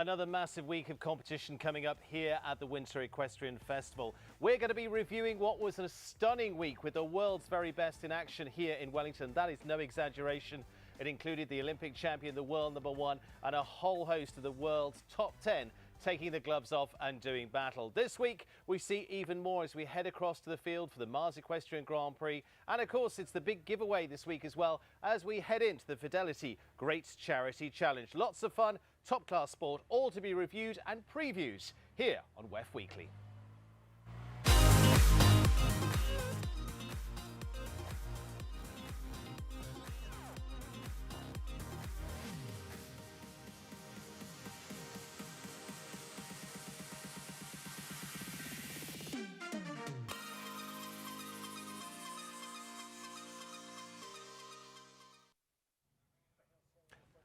Another massive week of competition coming up here at the Winter Equestrian Festival. We're going to be reviewing what was a stunning week with the world's very best in action here in Wellington. That is no exaggeration. It included the Olympic champion, the world #1, and a whole host of the world's top 10 taking the gloves off and doing battle. This week, we see even more as we head across to the field for the Mars Equestrian Grand Prix. And of course, it's the big giveaway this week as well as we head into the Fidelity Great Charity Challenge. Lots of fun, top-class sport, all to be reviewed and previewed here on WEF Weekly.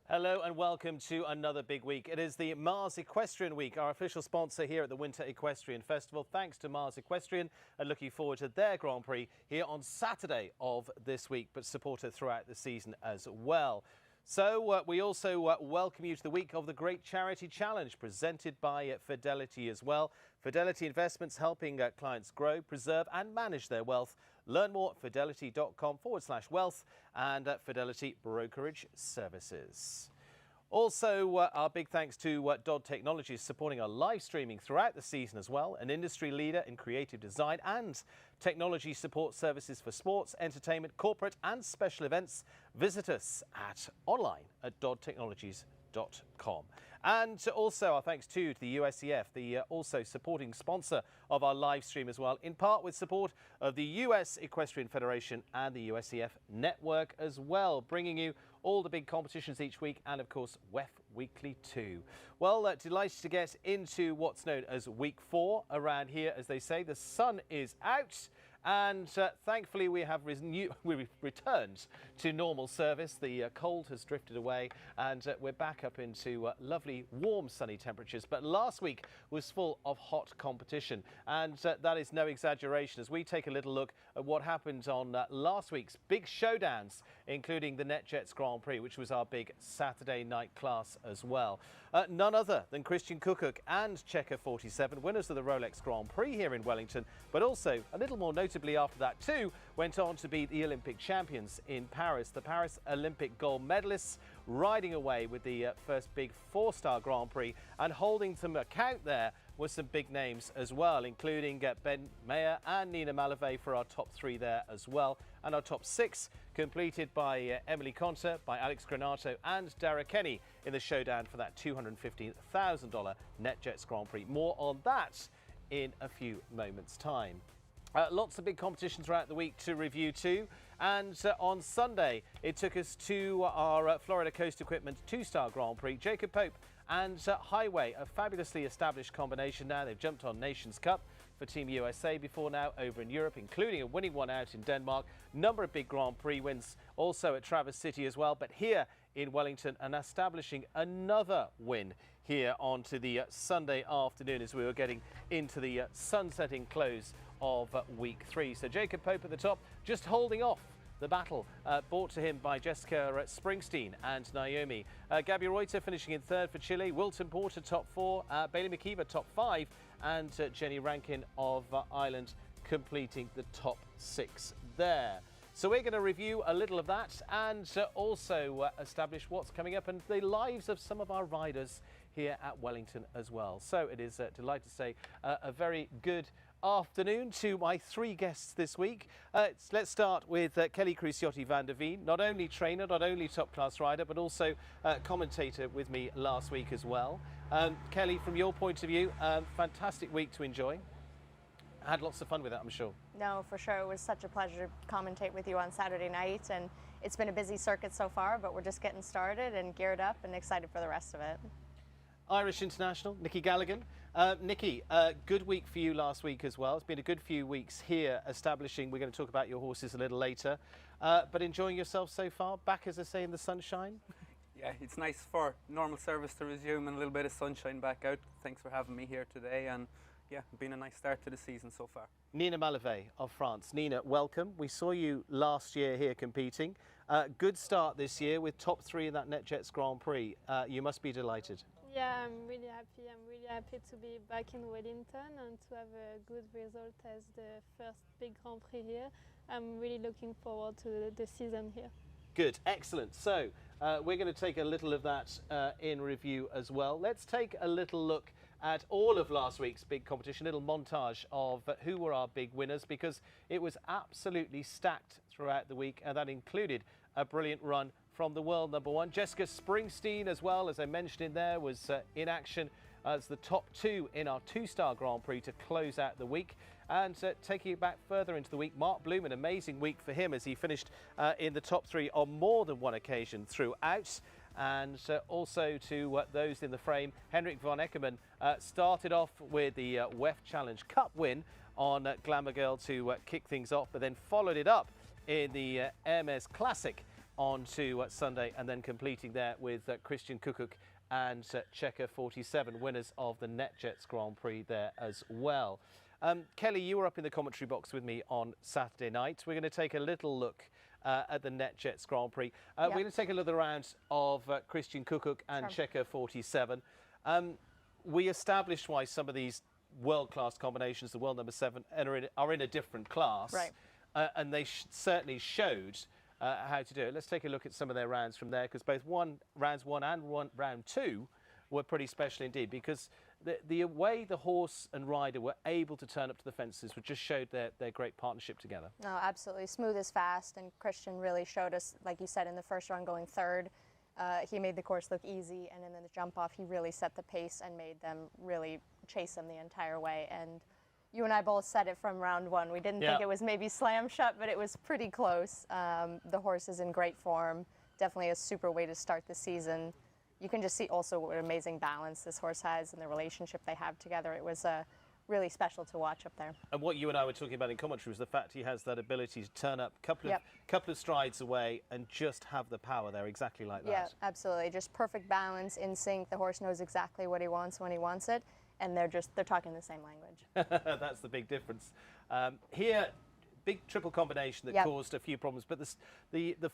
Hello and welcome to another big week. It is the Mars Equestrian Week, our official sponsor here at the Winter Equestrian Festival. Thanks to Mars Equestrian and looking forward to their Grand Prix here on Saturday of this week, but supported throughout the season as well. So we also welcome you to the week of the Great Charity Challenge presented by Fidelity as well. Fidelity Investments helping clients grow, preserve and manage their wealth. Learn more at fidelity.com/wealth and Fidelity Brokerage Services. Also, our big thanks to Dodd Technologies supporting our live streaming throughout the season as well. An industry leader in creative design and technology support services for sports, entertainment, corporate and special events. Visit us at online at doddtechnologies.com. And also our thanks to the USEF, the also supporting sponsor of our live stream as well, in part with support of the US Equestrian Federation and the USEF network as well, bringing you all the big competitions each week and of course WEF Weekly too. Well, delighted to get into what's known as week 4 around here. As they say, the sun is out. And thankfully, we have returned to normal service. The cold has drifted away and we're back up into lovely, warm, sunny temperatures. But last week was full of hot competition. And that is no exaggeration as we take a little look at what happened on last week's big showdowns, including the NetJets Grand Prix, which was our big Saturday night class as well. None other than Christian Kukuk and Checker 47, winners of the Rolex Grand Prix here in Wellington, but also a little more notably after that too, went on to be the Olympic champions in Paris. The Paris Olympic gold medalists riding away with the first big 4-star Grand Prix, and holding some account there were some big names as well, including Ben Mayer and Nina Mallevaey for our top 3 there as well. And our top 6 completed by Emily Conter, by Alex Granato and Dara Kenny in the showdown for that $215,000 NetJets Grand Prix. More on that in a few moments' time. Lots of big competitions throughout the week to review too. And on Sunday, it took us to our Florida Coast Equipment 2-star Grand Prix. Jacob Pope and Highway, a fabulously established combination now. They've jumped on Nations Cup for Team USA before now over in Europe, including a winning one out in Denmark. Number of big Grand Prix wins also at Traverse City as well, but here in Wellington and establishing another win here onto the Sunday afternoon as we were getting into the sunsetting close of week 3. So Jacob Pope at the top, just holding off the battle brought to him by Jessica Springsteen and Naomi. Gabby Reuter finishing in 3rd for Chile, Wilton Porter top 4, Bailey McKeever top 5, and Jenny Rankin of Ireland completing the top 6 there. So we're going to review a little of that and also establish what's coming up and the lives of some of our riders here at Wellington as well. So it is delighted to say a very good afternoon to my 3 guests this week. Let's start with Kelli Cruciotti-Vanderveen, not only trainer, not only top class rider, but also commentator with me last week as well. Kelli, from your point of view, fantastic week to enjoy. I had lots of fun with it, I'm sure. No, for sure. It was such a pleasure to commentate with you on Saturday night, and it's been a busy circuit so far, but we're just getting started and geared up and excited for the rest of it. Irish international, Nicky Galligan. Nicky, good week for you last week as well. It's been a good few weeks here establishing, we're going to talk about your horses a little later, but enjoying yourself so far, back as I say in the sunshine? Yeah, it's nice for normal service to resume and a little bit of sunshine back out. Thanks for having me here today, and yeah, been a nice start to the season so far. Nina Mallevaey of France. Nina, welcome. We saw you last year here competing. Good start this year with top 3 in that NetJets Grand Prix. You must be delighted. Yeah, I'm really happy. I'm really happy to be back in Wellington and to have a good result as the first big Grand Prix here. I'm really looking forward to the season here. Good, excellent. So we're going to take a little of that in review as well. Let's take a little look at all of last week's big competition, a little montage of who were our big winners, because it was absolutely stacked throughout the week, and that included a brilliant run from the world number one. Jessica Springsteen, as well, as I mentioned in there, was in action as the top two in our two-star Grand Prix to close out the week. And taking it back further into the week, Mark Bloom, an amazing week for him as he finished in the top three on more than one occasion throughout. And also to those in the frame, Henrik von Eckermann started off with the WEF Challenge Cup win on Glamour Girl to kick things off, but then followed it up in the Hermes Classic on to Sunday, and then completing there with Christian Kuckuck and Checker 47, winners of the NetJets Grand Prix there as well. Kelly, you were up in the commentary box with me on Saturday night. We're going to take a little look at the NetJets Grand Prix. We're going to take a look at the rounds of Christian Kuckuck and Checker 47. We established why some of these world-class combinations, the world number 7, are in a different class. Right. And they certainly showed how to do it. Let's take a look at some of their rounds from there, because both rounds one and round two were pretty special indeed, because the way the horse and rider were able to turn up to the fences just showed their great partnership together. No, absolutely. Smooth as fast, and Christian really showed us, like you said, in the first round going third. He made the course look easy, and then in the jump off, he really set the pace and made them really chase him the entire way. And you and I both said it from round one. We didn't think it was maybe slam shut, but it was pretty close. The horse is in great form. Definitely a super way to start the season. You can just see also what amazing balance this horse has and the relationship they have together. It was really special to watch up there. And what you and I were talking about in commentary was the fact he has that ability to turn up a couple of strides away and just have the power there, exactly like that. Yeah, absolutely. Just perfect balance, in sync. The horse knows exactly what he wants when he wants it, and they're talking the same language. That's the big difference. Here, big triple combination that caused a few problems, but the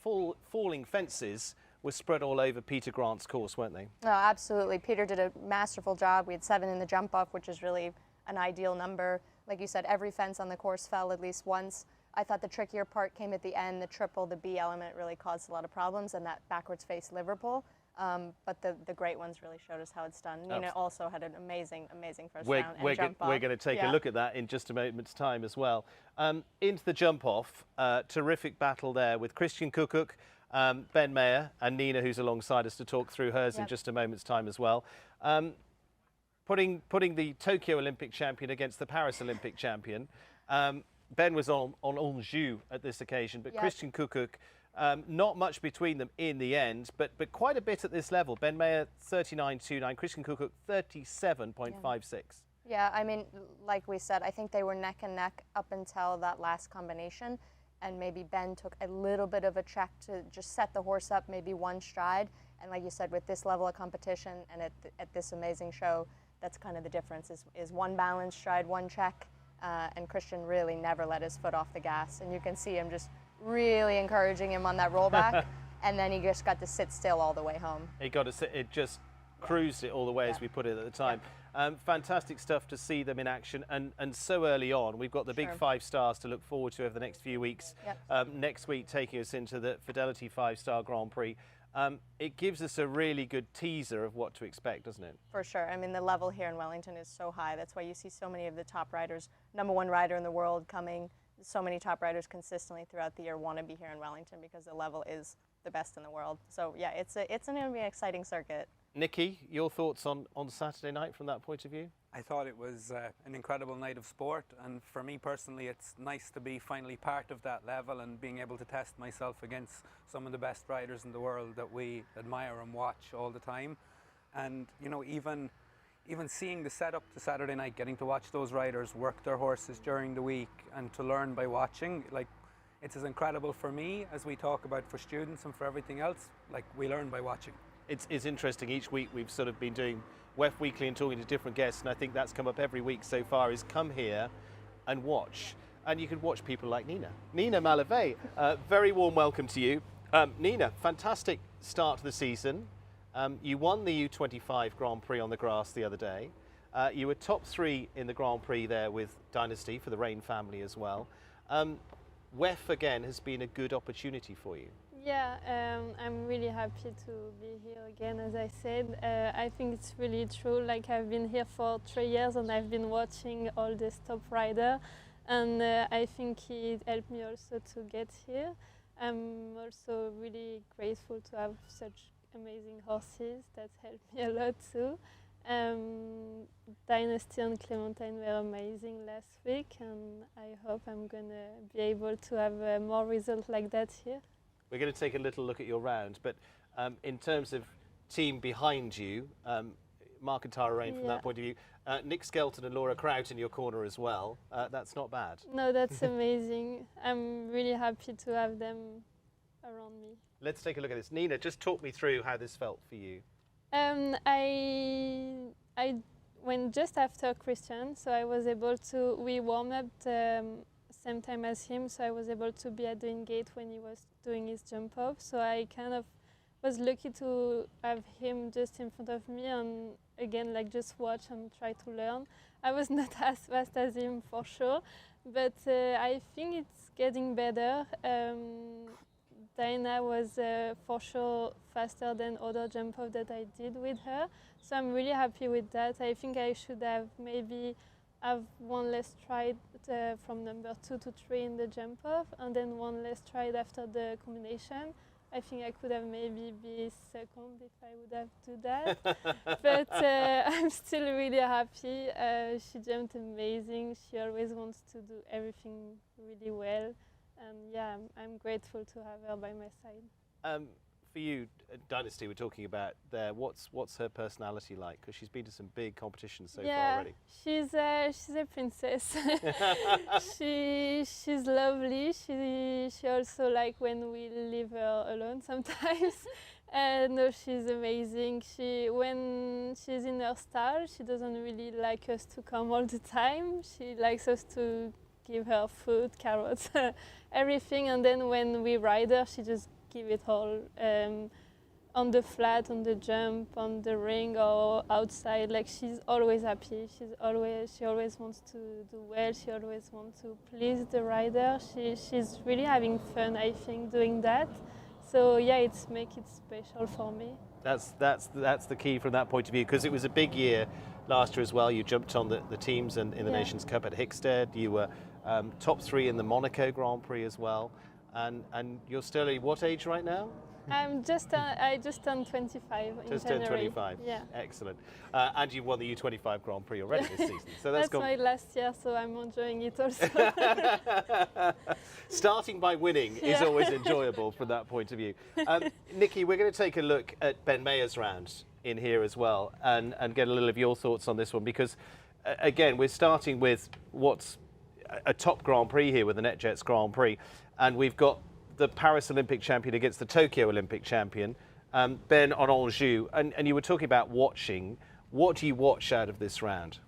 falling fences were spread all over Peter Grant's course, weren't they? No, absolutely. Peter did a masterful job. We had 7 in the jump off, which is really an ideal number. Like you said, every fence on the course fell at least once. I thought the trickier part came at the end. The triple, the B element, really caused a lot of problems, and that backwards face Liverpool. But the great ones really showed us how it's done. Nina also had an amazing first round and jump off. We're going to take a look at that in just a moment's time as well. Into the jump off, terrific battle there with Christian Kuckuck, Ben Mayer and Nina, who's alongside us to talk through hers in just a moment's time as well. Putting the Tokyo Olympic champion against the Paris Olympic champion. Ben was on Anjou at this occasion, but Christian Kuckuck, not much between them in the end, but quite a bit at this level. Ben Mayer 39.29, Christian Kuckuck 37.56. Yeah, I mean, like we said, I think they were neck and neck up until that last combination, and maybe Ben took a little bit of a check to just set the horse up, maybe one stride. And like you said, with this level of competition and at this amazing show, that's kind of the difference, is one balanced stride, one check, and Christian really never let his foot off the gas. And you can see him just really encouraging him on that rollback, and then he just got to sit still all the way home. He got to sit, it just cruised it all the way, as we put it at the time. Fantastic stuff to see them in action, and so early on. We've got the big 5 stars to look forward to over the next few weeks. Next week taking us into the Fidelity 5-star Grand Prix. It gives us a really good teaser of what to expect, doesn't it? For sure. I mean, the level here in Wellington is so high. That's why you see so many of the top riders, #1 rider in the world coming. So many top riders consistently throughout the year want to be here in Wellington because the level is the best in the world. So yeah, it's going to be an exciting circuit. Nicky, your thoughts on Saturday night from that point of view? I thought it was an incredible night of sport, and for me personally, it's nice to be finally part of that level and being able to test myself against some of the best riders in the world that we admire and watch all the time. And you know, even seeing the setup to Saturday night, getting to watch those riders work their horses during the week and to learn by watching, like, it's as incredible for me as we talk about for students and for everything else. Like, we learn by watching. It's interesting. Each week we've sort of been doing WEF Weekly and talking to different guests, and I think that's come up every week so far, is come here and watch. And you can watch people like Nina. Nina Mallevaey, very warm welcome to you. Nina, fantastic start to the season. You won the U25 Grand Prix on the grass the other day. You were top 3 in the Grand Prix there with Dynasty for the Rain family as well. WEF again has been a good opportunity for you. Yeah, I'm really happy to be here again, as I said. I think it's really true. Like, I've been here for 3 years and I've been watching all the top rider, and I think it helped me also to get here. I'm also really grateful to have such amazing horses that helped me a lot too. Dynasty and Clementine were amazing last week, and I hope I'm gonna be able to have more results like that here. We're going to take a little look at your round, but in terms of team behind you, Mark and Tara Rain from that point of view, Nick Skelton and Laura Kraut in your corner as well, that's not bad. No, that's amazing. I'm really happy to have them around me. Let's take a look at this. Nina, just talk me through how this felt for you. I went just after Christian, so I was able to, we warmed up the same time as him, so I was able to be at the in-gate when he was doing his jump off. So I kind of was lucky to have him just in front of me and again, like, just watch and try to learn. I was not as fast as him for sure, but I think it's getting better. Dinah was for sure faster than other jump off that I did with her, so I'm really happy with that. I think I should have maybe have one less try from number 2 to 3 in the jump off, and then one less try after the combination. I think I could have maybe be second if I would have do that. But I'm still really happy. She jumped amazing. She always wants to do everything really well. And yeah, I'm grateful to have her by my side. For you, Dynasty, we're talking about there. What's her personality like? Because she's been to some big competitions so far already. She's a princess. She's lovely. She also like when we leave her alone sometimes. No, she's amazing. When she's in her style, she doesn't really like us to come all the time. She likes us to give her food, carrots, everything, and then when we ride her, she just give it all on the flat, on the jump, on the ring, or outside. Like, she's always happy. She always wants to do well. She always wants to please the rider. She's really having fun, I think, doing that. So yeah, it's make it special for me. That's the key from that point of view, because it was a big year last year as well. You jumped on the teams and in the Nations Cup at Hickstead. You were top 3 in the Monaco Grand Prix as well. And you're still at what age right now? I just turned 25 in just January. Turned 25. Yeah. Excellent. And you won the U25 Grand Prix already this season. So that's my last year, so I'm enjoying it also. Starting by winning is always enjoyable from that point of view. Nicky, we're going to take a look at Ben Mayer's round in here as well and get a little of your thoughts on this one, because again, we're starting with what's a top Grand Prix here with the NetJets Grand Prix, and we've got the Paris Olympic champion against the Tokyo Olympic champion, Ben on Anjou, and you were talking about watching. What do you watch out of this round?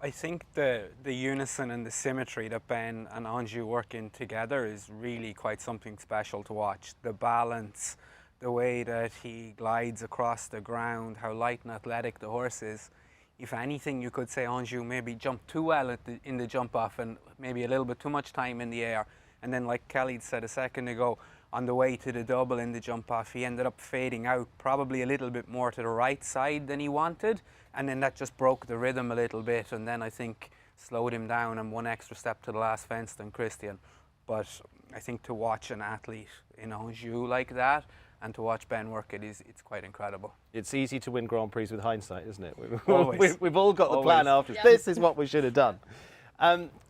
I think the unison and the symmetry that Ben and Anjou work in together is really quite something special to watch. The balance, the way that he glides across the ground, how light and athletic the horse is. If anything, you could say Anjou maybe jumped too well in the jump off and maybe a little bit too much time in the air. And then, like Kelli said a second ago, on the way to the double in the jump off, he ended up fading out probably a little bit more to the right side than he wanted. And then that just broke the rhythm a little bit. And then I think slowed him down and one extra step to the last fence than Christian. But I think to watch an athlete in Anjou like that and to watch Ben work it's quite incredible. It's easy to win Grand Prix with hindsight, isn't it? Always. We've all got the plan after. Yeah. This is what we should have done.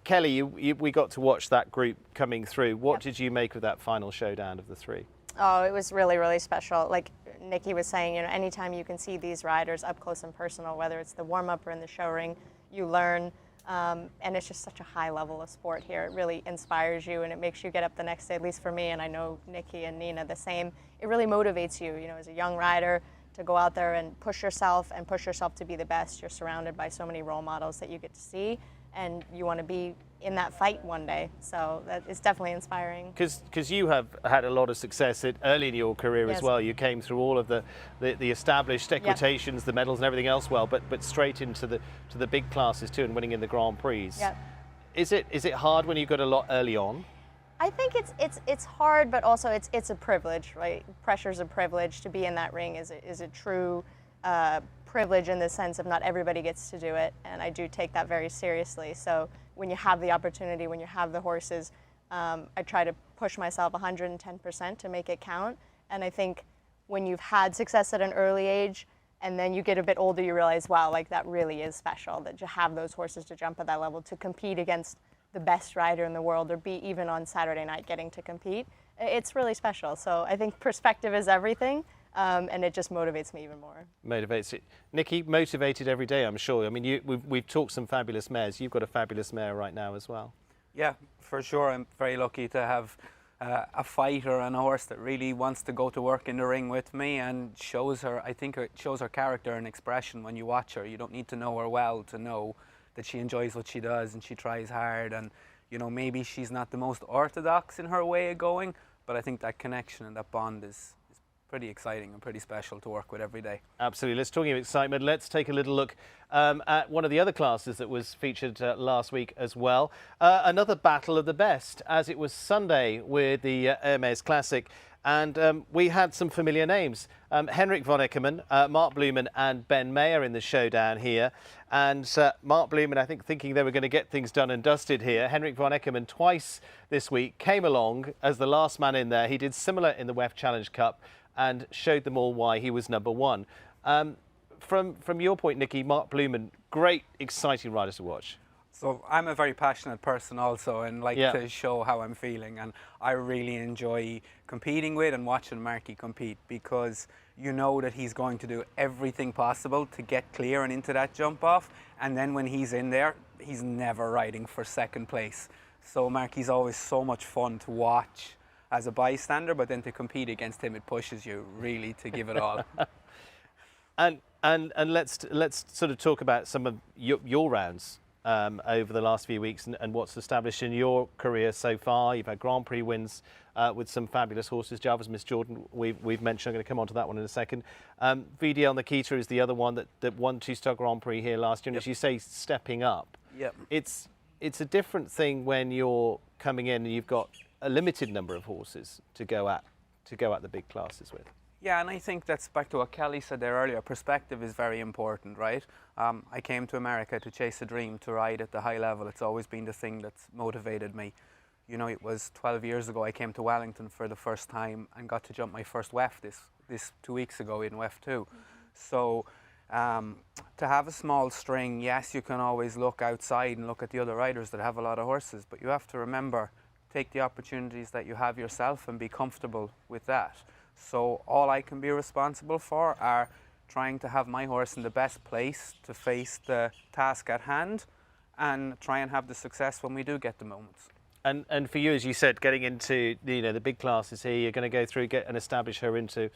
Kelli, we got to watch that group coming through. What did you make of that final showdown of the 3? Oh, it was really, really special. Like Nicky was saying, you know, anytime you can see these riders up close and personal, whether it's the warm-up or in the show ring, you learn. And it's just such a high level of sport here. It really inspires you and it makes you get up the next day, at least for me, and I know Nicky and Nina the same. It really motivates you, you know, as a young rider to go out there and push yourself to be the best. You're surrounded by so many role models that you get to see. and you want to be in that fight one day. So that is definitely inspiring. Because you have had a lot of success early in your career as Yes. well. You came through all of the established equitations, the medals and everything else well, but straight into the big classes too, and winning in the Grand Prix. Yep. Is it hard when you got a lot early on? I think it's hard, but also it's a privilege, right? Pressure's a privilege. To be in that ring is a true privilege in the sense of not everybody gets to do it, and I do take that very seriously. So when you have the opportunity, when you have the horses, I try to push myself 110% to make it count. And I think when you've had success at an early age, and then you get a bit older, you realize, wow, like that really is special, that you have those horses to jump at that level, to compete against the best rider in the world, or be even on Saturday night getting to compete. It's really special. So I think perspective is everything, and it just motivates me even more. Motivates it. Nicky, motivated every day, I'm sure. I mean, we've talked some fabulous mares. You've got a fabulous mare right now as well. Yeah, for sure. I'm very lucky to have a fighter and a horse that really wants to go to work in the ring with me, and shows her, I think it shows her character and expression when you watch her. You don't need to know her well to know that she enjoys what she does and she tries hard, and you know, maybe she's not the most orthodox in her way of going, but I think that connection and that bond is pretty exciting and pretty special to work with every day. Absolutely. Let's talk of excitement. Let's take a little look at one of the other classes that was featured last week as well. Another battle of the best, as it was Sunday with the Hermes Classic. And we had some familiar names. Henrik von Eckermann, Mark Blumen and Ben Mayer in the showdown here. And Mark Blumen, I think, thinking they were going to get things done and dusted here. Henrik von Eckermann twice this week came along as the last man in there. He did similar in the WEF Challenge Cup and showed them all why he was #1. From your point, Nicky, Mark Blumen, great, exciting rider to watch. So I'm a very passionate person also, and like Yeah. to show how I'm feeling, and I really enjoy competing with and watching Marky compete, because you know that he's going to do everything possible to get clear and into that jump off, and then when he's in there, he's never riding for second place. So Marky's always so much fun to watch as a bystander, but then to compete against him, it pushes you really to give it all. And let's sort of talk about some of your rounds over the last few weeks and what's established in your career so far. You've had Grand Prix wins with some fabulous horses. Jarvis Miss Jordan, we've mentioned. I'm going to come on to that one in a second. VDL Nikita is the other one that won 2-star Grand Prix here last year. And Yep. as you say, stepping up. Yep. It's a different thing when you're coming in and you've got a limited number of horses to go at the big classes with. Yeah, and I think that's back to what Kelly said there earlier. Perspective is very important, right? I came to America to chase a dream, to ride at the high level. It's always been the thing that's motivated me. You know, it was 12 years ago I came to Wellington for the first time and got to jump my first WEF this 2 weeks ago in WEF 2. So to have a small string, yes, you can always look outside and look at the other riders that have a lot of horses, but you have to remember, take the opportunities that you have yourself and be comfortable with that. So all I can be responsible for are trying to have my horse in the best place to face the task at hand, and try and have the success when we do get the moments. And for you, as you said, getting into the big classes here, you're going to go through, get and establish her into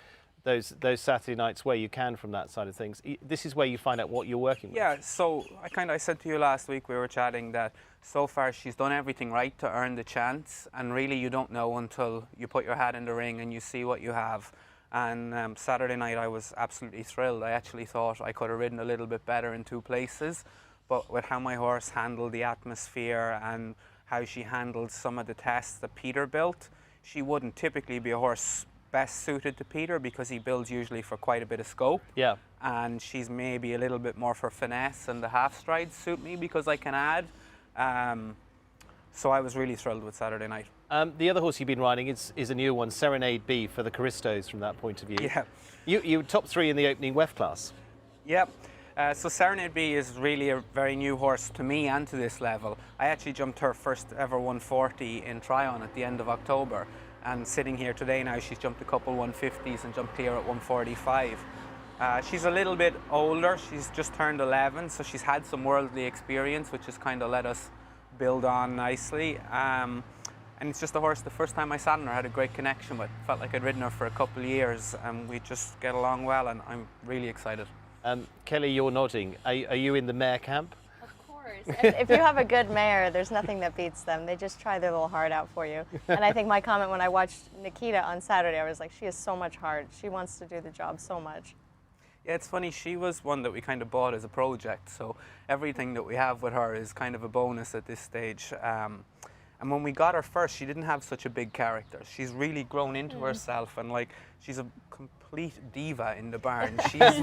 those Saturday nights where you can from that side of things. This is where you find out what you're working with. Yeah, so I said to you last week, we were chatting, that so far she's done everything right to earn the chance, and really you don't know until you put your hat in the ring and you see what you have. And Saturday night I was absolutely thrilled. I actually thought I could have ridden a little bit better in 2 places, but with how my horse handled the atmosphere and how she handled some of the tests that Peter built, she wouldn't typically be a horse best suited to Peter, because he builds usually for quite a bit of scope. Yeah. And she's maybe a little bit more for finesse, and the half strides suit me because I can add. So I was really thrilled with Saturday night. The other horse you've been riding is a new one, Serenade B, for the Caristos from that point of view. Yeah. You top 3 in the opening WEF class. Yep. So Serenade B is really a very new horse to me and to this level. I actually jumped her first ever 140 in Tryon at the end of October. And sitting here today now, she's jumped a couple 150s and jumped clear at 145. She's a little bit older. She's just turned 11, so she's had some worldly experience, which has kind of let us build on nicely. And it's just a horse, the first time I sat on her, I had a great connection with. Felt like I'd ridden her for a couple of years, and we just get along well, and I'm really excited. Kelly, you're nodding. Are you in the mare camp? Of course. course. If you have a good mare, there's nothing that beats them. They just try their little heart out for you. And I think my comment when I watched Nikita on Saturday, I was like, she has so much heart. She wants to do the job so much. Yeah, it's funny, she was one that we kind of bought as a project, so everything that we have with her is kind of a bonus at this stage. And when we got her first, she didn't have such a big character. She's really grown into herself, and like, she's a complete diva in the barn. She's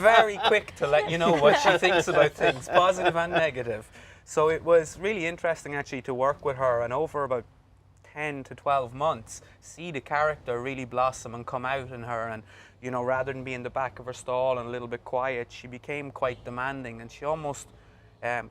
very quick to let you know what she thinks about things, positive and negative. So it was really interesting actually to work with her, and over about 10 to 12 months, see the character really blossom and come out in her. And you know, rather than be in the back of her stall and a little bit quiet, she became quite demanding, and she almost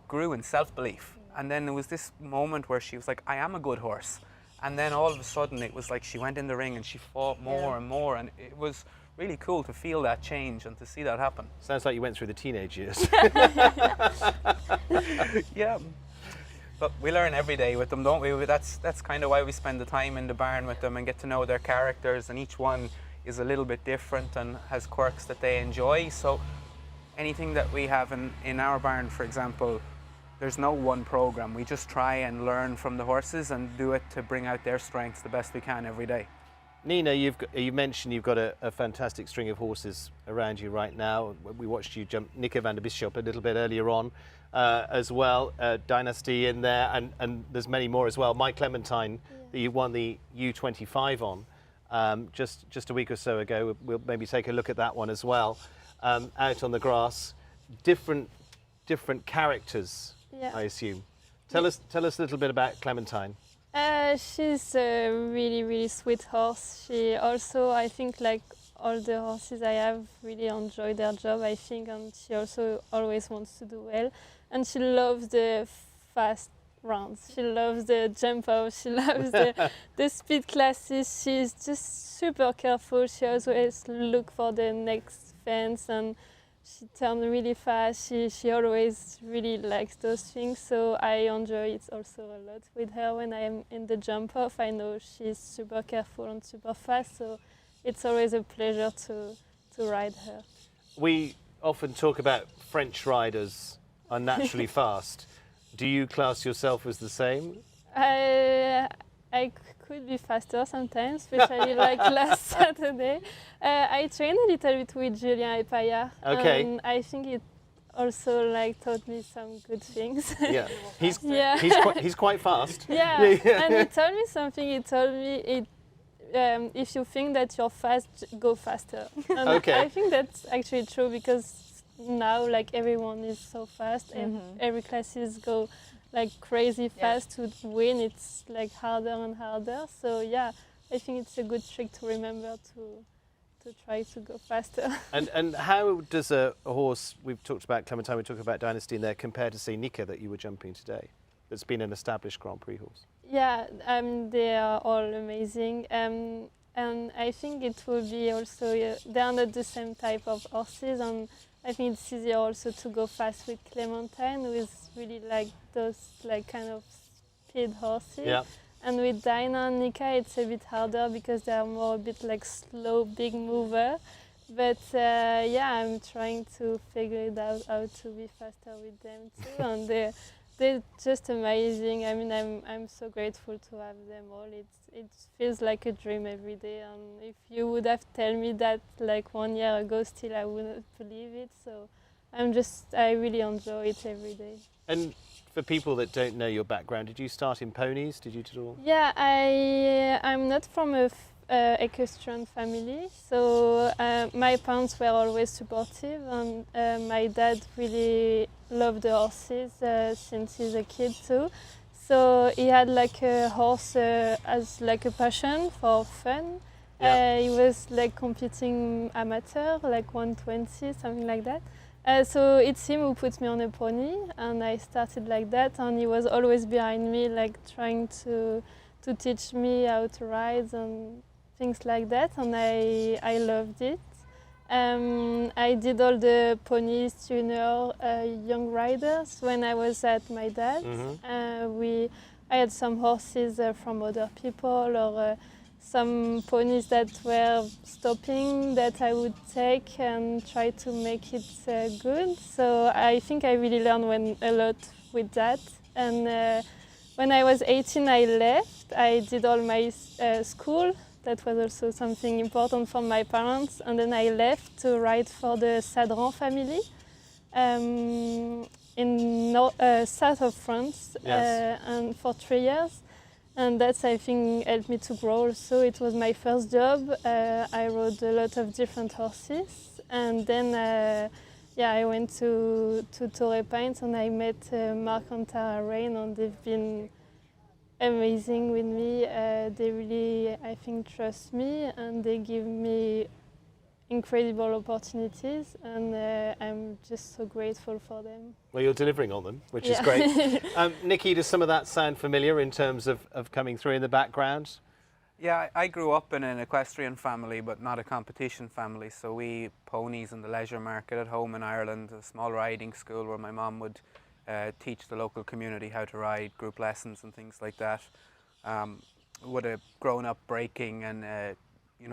grew in self-belief. And then there was this moment where she was like, I am a good horse. And then all of a sudden it was like she went in the ring and she fought more and more, and it was really cool to feel that change and to see that happen. Sounds like you went through the teenage years. Yeah. But we learn every day with them, don't we? That's kind of why we spend the time in the barn with them and get to know their characters, and each one is a little bit different and has quirks that they enjoy. So anything that we have in our barn, for example, there's no one program. We just try and learn from the horses and do it to bring out their strengths the best we can every day. Nina, you mentioned you've got a fantastic string of horses around you right now. We watched you jump Nicky van der Bisschop a little bit earlier on as well. Dynasty in there, and there's many more as well. My Clementine, that you won the U25 on just a week or so ago. We'll maybe take a look at that one as well. Out on the grass, different characters, I assume. Tell us a little bit about Clementine. She's a really, really sweet horse. She also, I think, like all the horses I have, really enjoy their job, I think, and she also always wants to do well. And she loves the fast rounds. She loves the jump out. She loves the speed classes. She's just super careful. She always look for the next fence, and she turns really fast. She always really likes those things, so I enjoy it also a lot with her. When I am in the jump off, I know she's super careful and super fast, so it's always a pleasure to ride her. We often talk about French riders are naturally fast. Do you class yourself as the same? I could be faster sometimes, especially like last Saturday. I trained a little bit with Julien Epaya, and I think it also like taught me some good things. Yeah, he's quite fast. Yeah, and he told me something. He told me if you think that you're fast, go faster. And I think that's actually true, because now like everyone is so fast, and every classes go like crazy fast to win. It's like harder and harder. So yeah, I think it's a good trick to remember to try to go faster. And how does a horse, we've talked about Clementine, we talked about Dynasty in there, compare to say Nicky that you were jumping today, that's been an established Grand Prix horse? Yeah, they are all amazing. And I think it will be also, they are not the same type of horses, and I think it's easier also to go fast with Clementine, who is really like those like kind of speed horses. Yeah. And with Dinah and Nicky, it's a bit harder because they are more a bit like slow, big mover. But yeah, I'm trying to figure it out how to be faster with them too. And they're just amazing. I mean, I'm so grateful to have them all. It feels like a dream every day. And if you would have told me that like 1 year ago, still I wouldn't believe it. So I really enjoy it every day. And for people that don't know your background, did you start in ponies? Did you do all? Yeah, I'm not from a equestrian family, so my parents were always supportive, and my dad really loved the horses since he's a kid too. So he had like a horse as like a passion for fun. Yeah. He was like competing amateur, like 120, something like that. So it's him who put me on a pony, and I started like that, and he was always behind me, like trying to teach me how to ride and things like that, and I loved it. I did all the ponies, junior, young riders when I was at my dad's. I had some horses from other people, or some ponies that were stopping that I would take and try to make it good. So I think I really learned a lot with that. And when I was 18, I left. I did all my school. That was also something important for my parents. And then I left to ride for the Sadran family in south of France, Yes. and for 3 years. And that's, I think, helped me to grow also. It was my first job. I rode a lot of different horses. And then I went to Torre Pines and I met Mark and Tara Rain, and they've been amazing with me. They really, I think, trust me, and they give me incredible opportunities, and I'm just so grateful for them. Well, you're delivering on them, which is great. Nicky, does some of that sound familiar in terms of coming through in the background? Yeah, I grew up in an equestrian family, but not a competition family. So we ponies in the leisure market at home in Ireland, a small riding school where my mum would teach the local community how to ride, group lessons and things like that. Would have grown up breaking and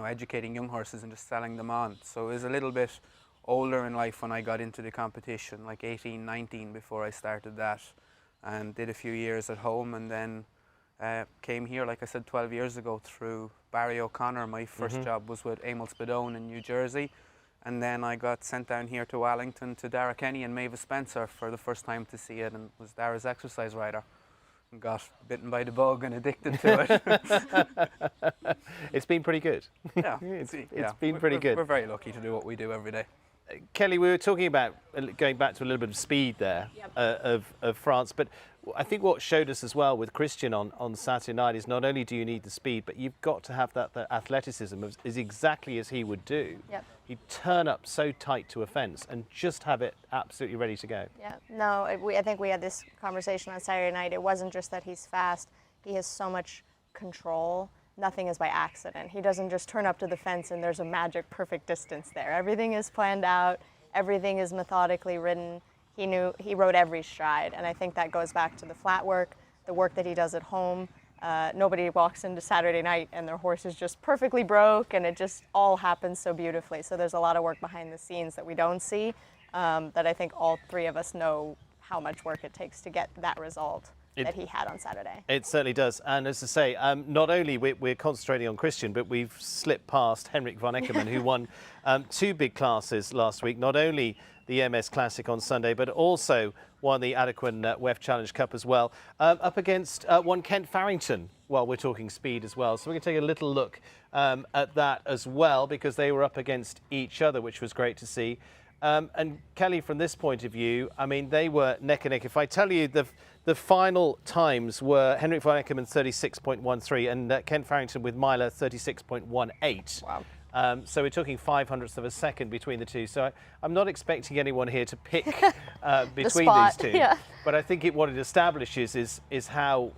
educating young horses and just selling them on. So it was a little bit older in life when I got into the competition, like 18, 19 before I started that, and did a few years at home, and then came here, like I said, 12 years ago through Barry O'Connor. My first job was with Emil Spadone in New Jersey, and then I got sent down here to Wellington to Dara Kenny and Mavis Spencer for the first time to see it, and was Dara's exercise rider. And got bitten by the bug and addicted to it. It's been pretty good. Yeah, it's been pretty good. We're very lucky to do what we do every day. Kelly, we were talking about going back to a little bit of speed there. Yep. Of France, but I think what showed us as well with Christian on Saturday night is not only do you need the speed, but you've got to have that athleticism is exactly as he would do. Yep. He'd turn up so tight to a fence and just have it absolutely ready to go. Yeah, no, I think we had this conversation on Saturday night. It wasn't just that he's fast, he has so much control. Nothing is by accident. He doesn't just turn up to the fence and there's a magic perfect distance there. Everything is planned out, everything is methodically ridden. He rode every stride, and I think that goes back to the flat work, the work that he does at home. Nobody walks into Saturday night and their horse is just perfectly broke, and it just all happens so beautifully. So there's a lot of work behind the scenes that we don't see, that I think all three of us know how much work it takes to get that result that he had on Saturday. It certainly does. And as I say, not only we're concentrating on Christian, but we've slipped past Henrik von Eckermann, who won 2 big classes last week, not only the MS Classic on Sunday, but also won the Adequan WEF Challenge Cup as well, up against one Kent Farrington, while we're talking speed as well. So we're going to take a little look at that as well, because they were up against each other, which was great to see. And Kelly, from this point of view, I mean, they were neck and neck. If I tell you the final times were Henrik von Eckermann 36.13 and Kent Farrington with Myla 36.18. Wow. So we're talking 500ths of a second between the two. So I'm not expecting anyone here to pick between these two. Yeah. But I think what it establishes is how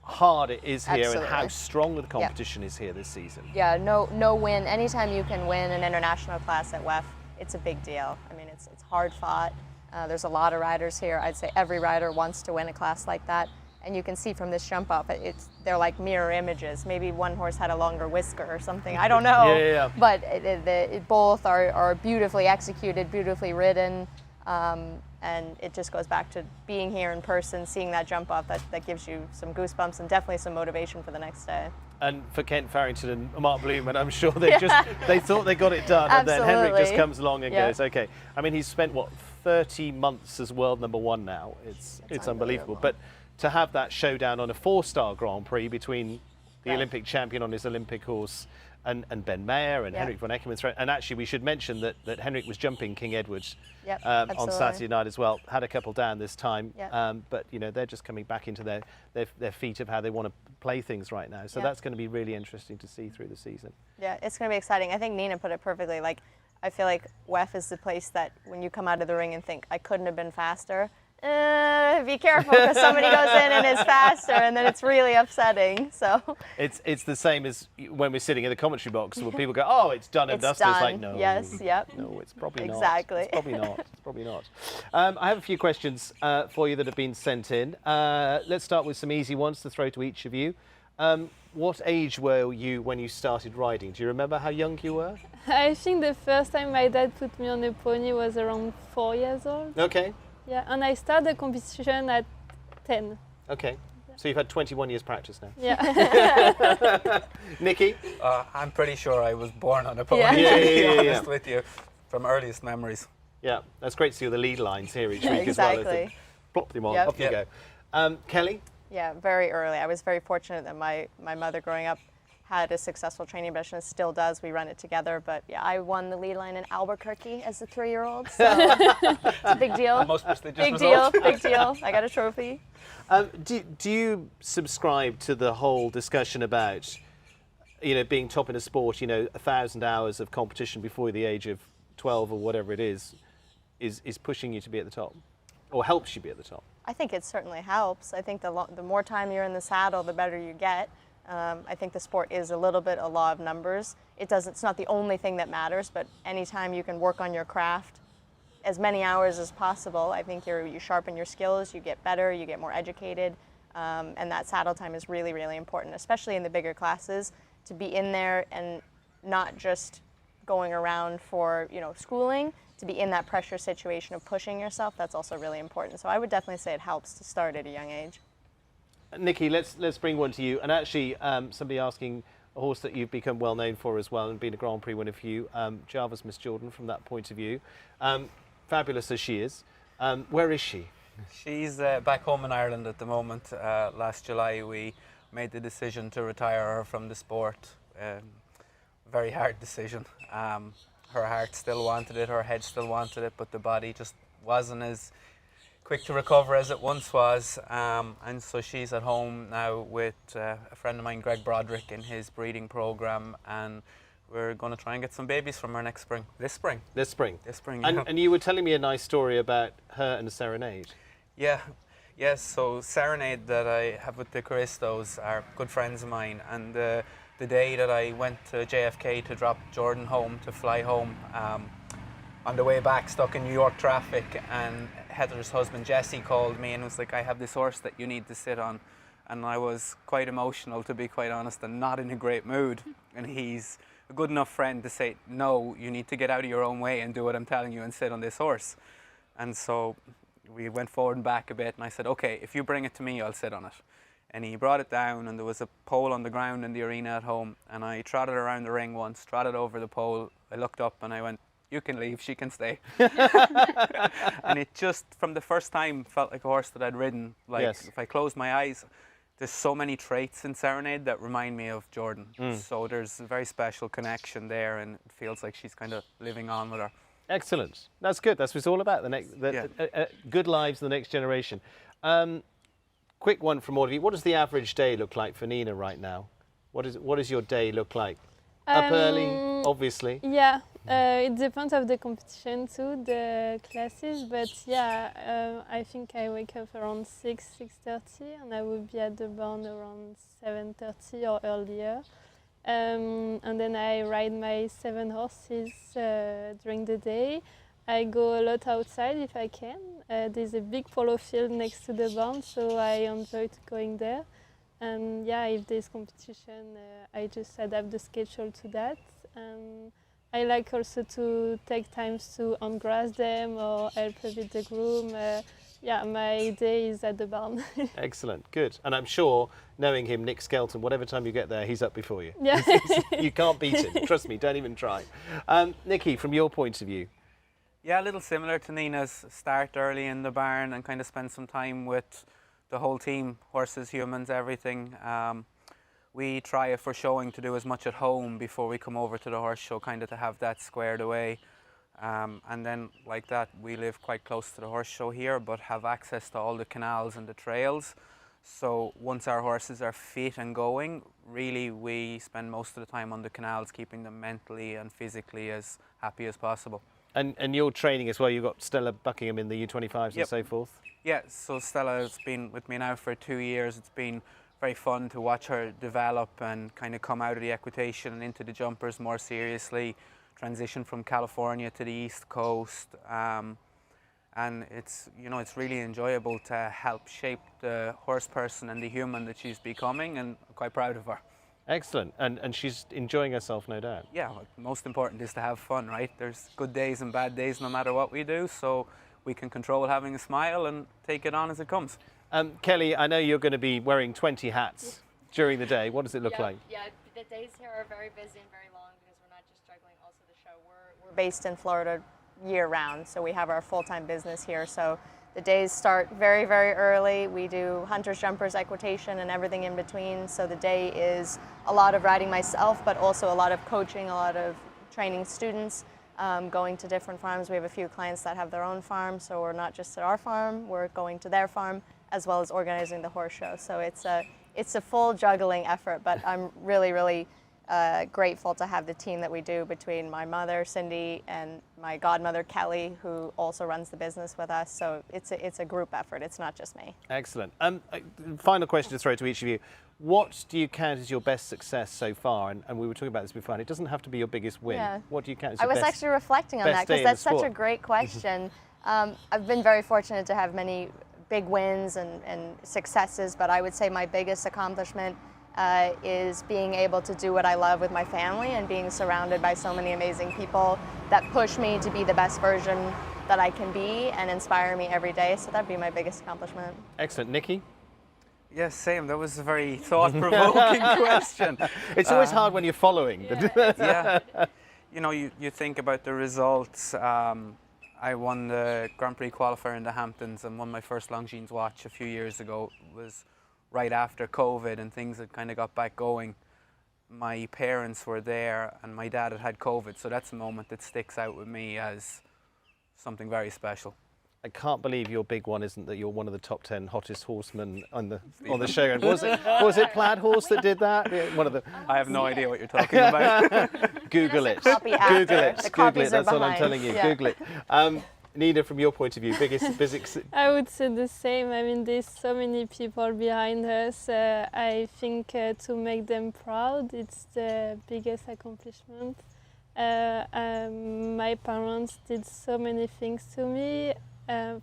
hard it is here. Absolutely. And how strong the competition is here this season. Yeah, no win. Anytime you can win an international class at WEF, it's a big deal. I mean, it's hard fought. There's a lot of riders here. I'd say every rider wants to win a class like that. And you can see from this jump off, they're like mirror images. Maybe one horse had a longer whisker or something. I don't know. Yeah. But both are beautifully executed, beautifully ridden. And it just goes back to being here in person, seeing that jump off. That gives you some goosebumps and definitely some motivation for the next day. And for Kent Farrington and Mark Bloom, and I'm sure they thought they got it done. And then Henrik just comes along and goes, okay. I mean, he's spent, 30 months as world #1 now. It's unbelievable. But to have that showdown on a 4-star Grand Prix between the Olympic champion on his Olympic horse and Ben Mayer and Henrik von Eckermann. And actually, we should mention that Henrik was jumping King Edward on Saturday night as well. Had a couple down this time. But, they're just coming back into their feet of how they want to play things right now. So that's going to be really interesting to see through the season. Yeah, it's going to be exciting. I think Nina put it perfectly. Like, I feel like WEF is the place that when you come out of the ring and think, I couldn't have been faster, be careful, because somebody goes in and is faster, and then it's really upsetting. So it's the same as when we're sitting in the commentary box where people go, "Oh, it's done and dusted." It's like, no, no, it's probably not. Exactly. It's probably not. It's probably not. I have a few questions for you that have been sent in. Let's start with some easy ones to throw to each of you. What age were you when you started riding? Do you remember how young you were? I think the first time my dad put me on a pony was around 4 years old. Okay. Yeah, and I started the competition at 10. Okay. So you've had 21 years practice now. Yeah. Nicky? I'm pretty sure I was born on a pony, Yeah. to be Yeah. honest with you, from earliest memories. Yeah, that's great to see all the lead lines here each week Exactly. as well. Plop them on, Yep. off you go. Kelly? Yeah, very early. I was very fortunate that my mother growing up had a successful training business, still does. We run it together. But yeah, I won the lead line in Albuquerque as a 3-year-old. So it's a big deal. The most prestigious Big result. deal, big deal. I got a trophy. Do you subscribe to the whole discussion about, being top in a sport, 1,000 hours of competition before the age of 12 or whatever it is pushing you to be at the top, or helps you be at the top? I think it certainly helps. I think the more time you're in the saddle, the better you get. I think the sport is a little bit a law of numbers. It's not the only thing that matters, but anytime you can work on your craft as many hours as possible, I think you sharpen your skills, you get better, you get more educated, and that saddle time is really, really important, especially in the bigger classes, to be in there and not just going around for schooling, to be in that pressure situation of pushing yourself. That's also really important. So I would definitely say it helps to start at a young age. Nicky, let's bring one to you. And actually, somebody asking a horse that you've become well known for as well and been a Grand Prix winner for you, Java's Miss Jordan, from that point of view. Fabulous as she is. Where is she? She's back home in Ireland at the moment. Last July we made the decision to retire her from the sport. Very hard decision. Her heart still wanted it, her head still wanted it, but the body just wasn't as quick to recover as it once was. And so she's at home now with a friend of mine, Greg Broderick, in his breeding program, and we're going to try and get some babies from her next spring. This spring. This spring. This spring, And, yeah. and you were telling me a nice story about her and the Serenade. Yeah, yes, so Serenade that I have with the Caristos are good friends of mine, and the day that I went to JFK to drop Jordan home, to fly home, on the way back stuck in New York traffic, and Heather's husband Jesse called me and was like, I have this horse that you need to sit on. And I was quite emotional, to be quite honest, and not in a great mood. And he's a good enough friend to say, no, you need to get out of your own way and do what I'm telling you and sit on this horse. And so we went forward and back a bit, and I said, okay, if you bring it to me, I'll sit on it. And he brought it down, and there was a pole on the ground in the arena at home, and I trotted around the ring once, trotted over the pole. I looked up and I went, you can leave, she can stay. And it just, from the first time, felt like a horse that I'd ridden. Like, Yes. if I closed my eyes, there's so many traits in Serenade that remind me of Jordan. So there's a very special connection there, and it feels like she's kind of living on with her. Excellent. That's good. That's what it's all about. Good lives, the next generation. Quick one from all of you. What does the average day look like for Nina right now? What does your day look like? Up early, obviously. Yeah, it depends of the competition too, the classes, but yeah, I think I wake up around 6:30, and I will be at the barn around 7:30 or earlier. And then I ride my 7 horses during the day. I go a lot outside if I can. There's a big polo field next to the barn, so I enjoy going there. And yeah, if there's competition, I just adapt the schedule to that. And I like also to take times to ungrass them or help with the groom. Yeah, my day is at the barn. Excellent, good. And I'm sure, knowing him, Nick Skelton, whatever time you get there, he's up before you. Yeah. You can't beat him. Trust me, don't even try. Nicky, from your point of view. Yeah, a little similar to Nina's. Start early in the barn and kind of spend some time with the whole team, horses, humans, everything. We try, if we're showing, to do as much at home before we come over to the horse show, kind of to have that squared away. And then, like that, we live quite close to the horse show here, but have access to all the canals and the trails. So once our horses are fit and going, really we spend most of the time on the canals, keeping them mentally and physically as happy as possible. And you're training as well. You've got Stella Buckingham in the U25s and so forth. Yeah, so Stella has been with me now for 2 years. It's been very fun to watch her develop and kind of come out of the equitation and into the jumpers more seriously, transition from California to the East Coast. and it's it's really enjoyable to help shape the horse person and the human that she's becoming, and I'm quite proud of her. Excellent, and she's enjoying herself, no doubt. Yeah, most important is to have fun, right? There's good days and bad days no matter what we do, so we can control having a smile and take it on as it comes. Kelly, I know you're going to be wearing 20 hats during the day. What does it look like? Yeah, the days here are very busy and very long because we're not just juggling also the show. We're based in Florida year-round, so we have our full-time business here. So the days start very, very early. We do hunters, jumpers, equitation, and everything in between. So the day is a lot of riding myself, but also a lot of coaching, a lot of training students, going to different farms. We have a few clients that have their own farms, so we're not just at our farm, we're going to their farm, as well as organizing the horse show. So it's a full juggling effort, but I'm really, really grateful to have the team that we do between my mother, Cindy, and my godmother, Kelly, who also runs the business with us. So it's a group effort. It's not just me. Excellent. Final question to throw to each of you. What do you count as your best success so far? And we were talking about this before, and it doesn't have to be your biggest win. Yeah. What do you count as I your was best? actually reflecting on that because that's such a great question. I've been very fortunate to have many big wins and successes, but I would say my biggest accomplishment is being able to do what I love with my family and being surrounded by so many amazing people that push me to be the best version that I can be and inspire me every day. So that'd be my biggest accomplishment. Excellent. Nicky? Yes, same. That was a very thought-provoking question. It's always hard when you're following. Yeah. You think about the results. I won the Grand Prix qualifier in the Hamptons and won my first Longines watch a few years ago. It was right after COVID and things had kind of got back going. My parents were there and my dad had COVID, so that's a moment that sticks out with me as something very special. I can't believe your big one isn't that you're one of the top 10 hottest horsemen on the show. Was it Plaid Horse that did that? Yeah, one of the. I have no idea what you're talking about. Google it. Copy after. Google it. The Google it. copies are That's what I'm behind. telling you. Yeah. Google it. Nina, from your point of view, biggest. I would say the same. I mean, there's so many people behind us. I think to make them proud, it's the biggest accomplishment. My parents did so many things to me,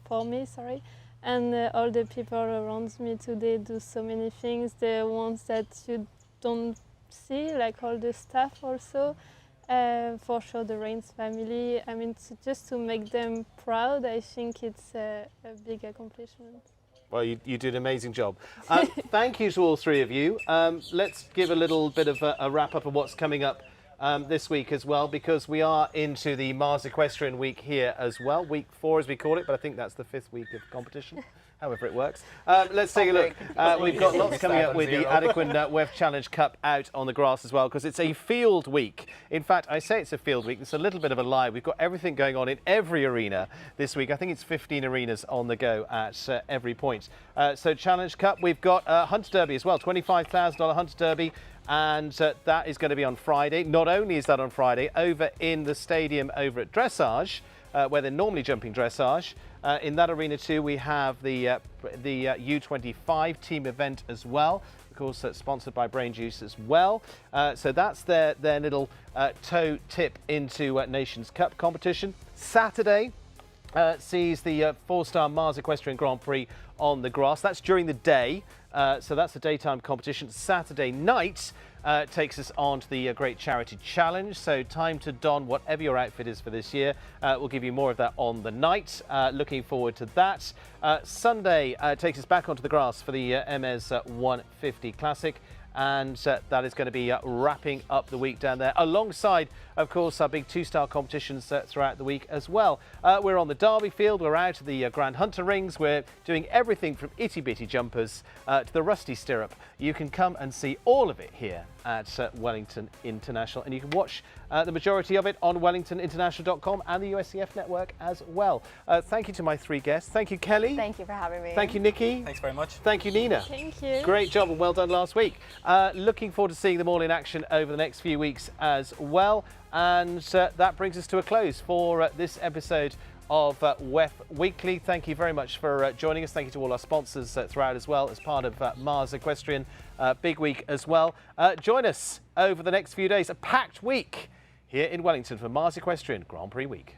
for me, sorry, and all the people around me today do so many things. The ones that you don't see, like all the staff also. For sure, the Reigns family. I mean, just to make them proud, I think it's a big accomplishment. Well, you did an amazing job. Thank you to all three of you. Let's give a little bit of a wrap-up of what's coming up this week as well, because we are into the Mars Equestrian Week here as well. Week 4, as we call it, but I think that's the 5th week of competition. However it works. Let's take a look. We've got lots coming up with the Adequan WEF Challenge Cup out on the grass as well, because it's a field week. In fact, I say it's a field week. It's a little bit of a lie. We've got everything going on in every arena this week. I think it's 15 arenas on the go at every point. So Challenge Cup, we've got Hunter Derby as well, $25,000 Hunter Derby. And that is going to be on Friday. Not only is that on Friday, over in the stadium over at Dressage, where they're normally jumping dressage. In that arena too, we have the U25 team event as well. Of course, sponsored by Brain Juice as well. So that's their little toe tip into Nations Cup competition. Saturday sees the 4-star Mars Equestrian Grand Prix on the grass. That's during the day. So that's a daytime competition. Saturday night takes us on to the Great Charity Challenge. So time to don whatever your outfit is for this year. We'll give you more of that on the night. Looking forward to that. Sunday takes us back onto the grass for the MS 150 Classic. And that is going to be wrapping up the week down there, alongside, of course, our big 2-star competitions throughout the week as well. We're on the Derby field, we're out at the Grand Hunter rings, we're doing everything from itty-bitty jumpers to the rusty stirrup. You can come and see all of it here at Wellington International, and you can watch the majority of it on wellingtoninternational.com and the USCF network as well. Thank you to my 3 guests. Thank you, Kelly. Thank you for having me. Thank you, Nicky. Thanks very much. Thank you, Nina. Thank you. Great job and well done last week. Looking forward to seeing them all in action over the next few weeks as well. And that brings us to a close for this episode of WEF Weekly. Thank you very much for joining us. Thank you to all our sponsors throughout as well as part of Mars Equestrian. Big week as well. Join us over the next few days. A packed week here in Wellington for Mars Equestrian Grand Prix Week.